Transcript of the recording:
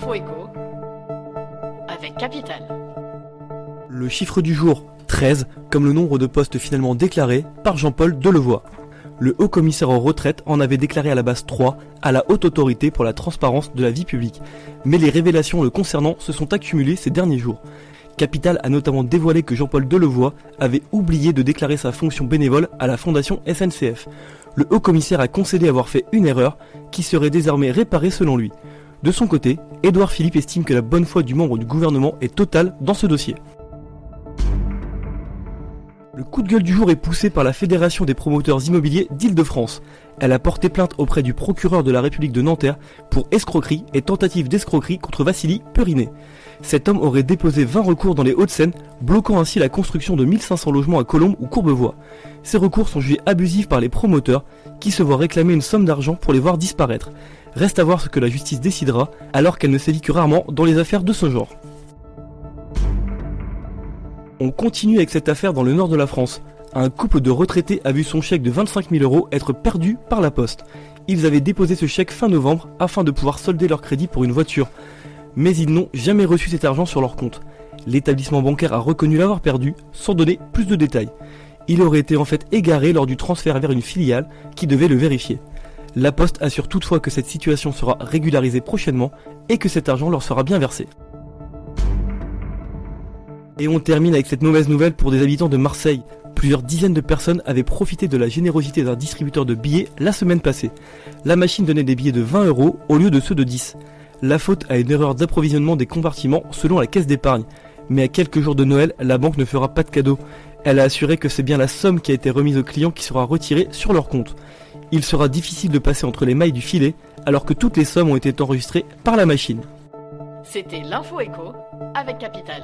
L'info écho avec Capital. Le chiffre du jour, 13, comme le nombre de postes finalement déclarés par Jean-Paul Delevoye. Le haut commissaire aux retraites en avait déclaré à la base 3 à la Haute Autorité pour la transparence de la vie publique. Mais les révélations le concernant se sont accumulées ces derniers jours. Capital a notamment dévoilé que Jean-Paul Delevoye avait oublié de déclarer sa fonction bénévole à la fondation SNCF. Le haut commissaire a concédé avoir fait une erreur qui serait désormais réparée selon lui. De son côté, Édouard Philippe estime que la bonne foi du membre du gouvernement est totale dans ce dossier. Le coup de gueule du jour est poussé par la Fédération des promoteurs immobiliers d'Île-de-France. Elle a porté plainte auprès du procureur de la République de Nanterre pour escroquerie et tentative d'escroquerie contre Vassili Perinet. Cet homme aurait déposé 20 recours dans les Hauts-de-Seine, bloquant ainsi la construction de 1500 logements à Colombes ou Courbevoie. Ces recours sont jugés abusifs par les promoteurs qui se voient réclamer une somme d'argent pour les voir disparaître. Reste à voir ce que la justice décidera alors qu'elle ne sévit que rarement dans les affaires de ce genre. On continue avec cette affaire dans le nord de la France. Un couple de retraités a vu son chèque de 25 000 € être perdu par la poste. Ils avaient déposé ce chèque fin novembre afin de pouvoir solder leur crédit pour une voiture. Mais ils n'ont jamais reçu cet argent sur leur compte. L'établissement bancaire a reconnu l'avoir perdu sans donner plus de détails. Il aurait été en fait égaré lors du transfert vers une filiale qui devait le vérifier. La Poste assure toutefois que cette situation sera régularisée prochainement et que cet argent leur sera bien versé. Et on termine avec cette mauvaise nouvelle pour des habitants de Marseille. Plusieurs dizaines de personnes avaient profité de la générosité d'un distributeur de billets la semaine passée. La machine donnait des billets de 20 € au lieu de ceux de 10. La faute à une erreur d'approvisionnement des compartiments selon la caisse d'épargne. Mais à quelques jours de Noël, la banque ne fera pas de cadeau. Elle a assuré que c'est bien la somme qui a été remise aux clients qui sera retirée sur leur compte. Il sera difficile de passer entre les mailles du filet alors que toutes les sommes ont été enregistrées par la machine. C'était l'Info écho avec Capital.